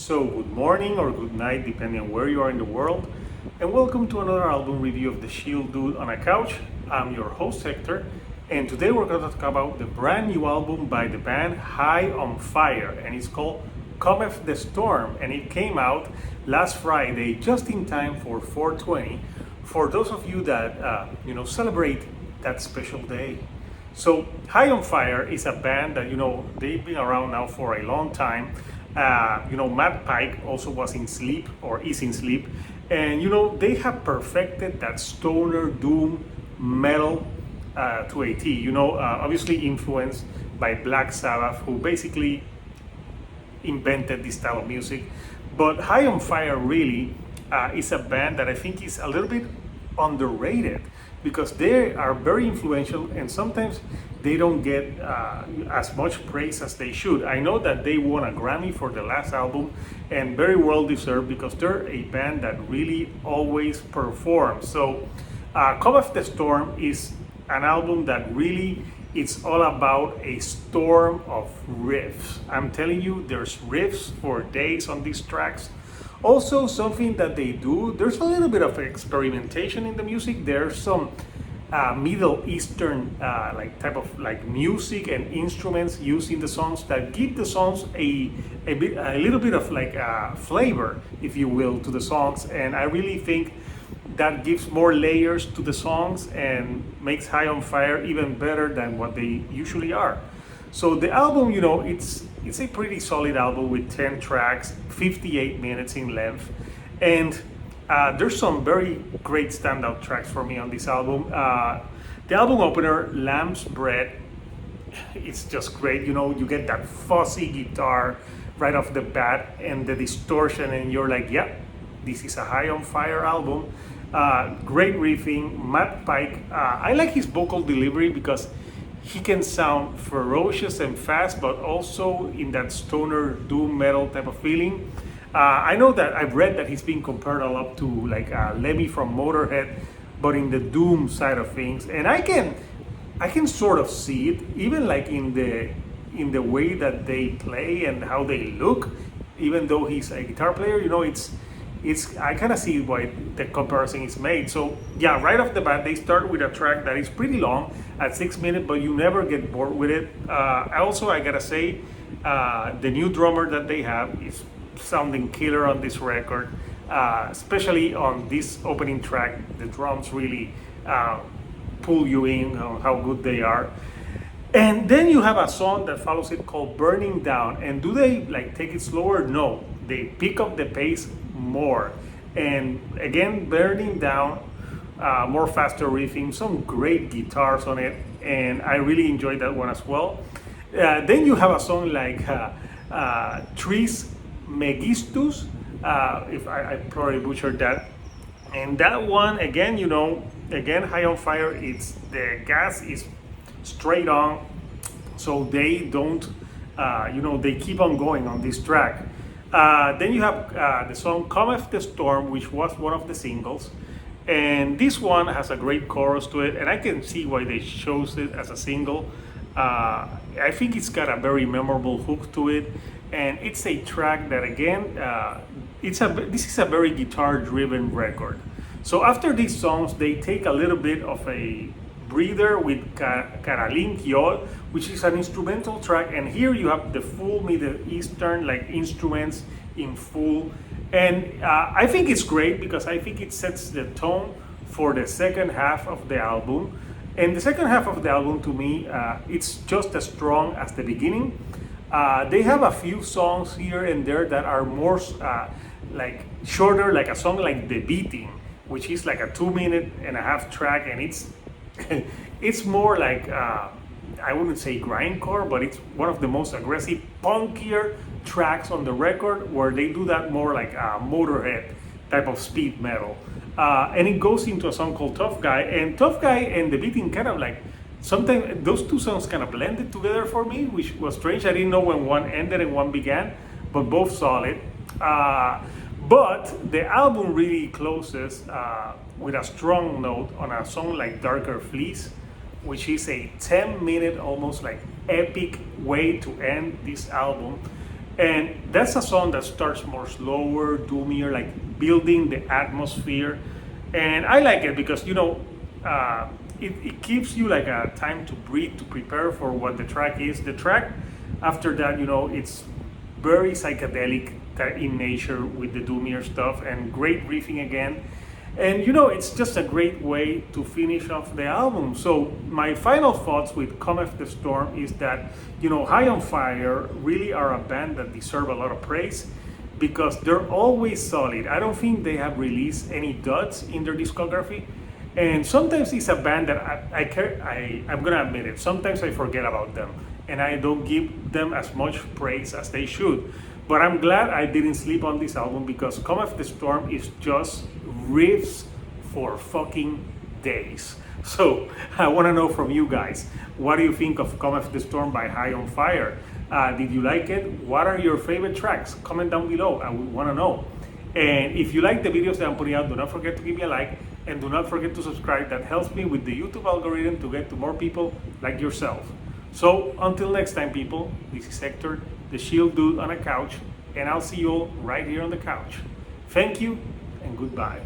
So, good morning or good night, depending on where you are in the world, and welcome to another album review of The Shield Dude on a Couch. I'm your host, Hector, and today we're going to talk about the brand new album by the band High on Fire, and it's called Cometh the Storm, and it came out last Friday just in time for 420 for those of you that celebrate that special day. So High on Fire is a band that they've been around now for a long time. Matt Pike also was in Sleep or is in Sleep, and they have perfected that stoner doom metal to a T. Obviously influenced by Black Sabbath, who basically invented this style of music. But High on Fire really is a band that I think is a little bit underrated because they are very influential and sometimes they don't get as much praise as they should. I know that they won a Grammy for the last album, and very well deserved because they're a band that really always performs. So Cometh the Storm is an album that really it's all about a storm of riffs. I'm telling you, there's riffs for days on these tracks. Also, something that they do, there's a little bit of experimentation in the music. There's some Middle Eastern type of music and instruments used in the songs that give the songs a little bit of flavor, if you will, to the songs. And I really think that gives more layers to the songs and makes High on Fire even better than what they usually are. So the album, it's a pretty solid album with 10 tracks, 58 minutes in length, and there's some very great standout tracks for me on this album. The album opener, Lamb's Bread, it's just great. You get that fuzzy guitar right off the bat and the distortion, and you're like, yeah, this is a High on Fire album. Great riffing. Matt Pike, I like his vocal delivery because he can sound ferocious and fast, but also in that stoner doom metal type of feeling. I know that I've read that he's been compared a lot to Lemmy from Motorhead, but in the doom side of things. And I can sort of see it, even in the way that they play and how they look. Even though he's a guitar player, it's I kind of see why the comparison is made. So yeah, right off the bat, they start with a track that is pretty long at 6 minutes, but you never get bored with it. I gotta say, the new drummer that they have is sounding killer on this record, especially on this opening track. The drums really pull you in on how good they are. And then you have a song that follows it called Burning Down. And do they take it slower? No, they pick up the pace more. And again, Burning Down, more faster riffing, some great guitars on it, and I really enjoyed that one as well. Then you have a song like Tris Megistus, if I probably butchered that. And that one, again, High on Fire, it's the gas is straight on, so they don't, they keep on going on this track. Then you have the song Cometh the Storm, which was one of the singles. And this one has a great chorus to it, and I can see why they chose it as a single. I think it's got a very memorable hook to it, and it's a track that, again, this is a very guitar-driven record. So after these songs, they take a little bit of a breather with Karalin Kiol, which is an instrumental track, and here you have the full Middle Eastern instruments in full. And I think it's great because I think it sets the tone for the second half of the album. And the second half of the album, to me, it's just as strong as the beginning. They have a few songs here and there that are more shorter, like a song like The Beating, which is like a 2.5-minute track, and it's more I wouldn't say grindcore, but it's one of the most aggressive, punkier tracks on the record, where they do that more like a Motorhead type of speed metal. And it goes into a song called Tough Guy, and Tough Guy and The Beating kind of sometimes those two songs kind of blended together for me, which was strange. I didn't know when one ended and one began, but both solid. But the album really closes with a strong note on a song like Darker Fleece, which is a 10-minute, almost epic way to end this album. And that's a song that starts more slower, doomier, like building the atmosphere. And I like it because, it gives you like a time to breathe, to prepare for what the track is. The track after that, it's very psychedelic in nature with the doomier stuff and great riffing again. And it's just a great way to finish off the album. So my final thoughts with Cometh the Storm is that, High on Fire really are a band that deserve a lot of praise because they're always solid. I don't think they have released any duds in their discography. And sometimes it's a band that I'm gonna admit it, sometimes I forget about them and I don't give them as much praise as they should. But I'm glad I didn't sleep on this album because Cometh the Storm is just riffs for fucking days. So I want to know from you guys, what do you think of Cometh the Storm by High on Fire? Did you like it? What are your favorite tracks? Comment down below, I would want to know. And if you like the videos that I'm putting out, do not forget to give me a like and do not forget to subscribe. That helps me with the YouTube algorithm to get to more people like yourself. So until next time, people, this is Hector, the Shield Dude on a couch, and I'll see you all right here on the couch. Thank you and goodbye.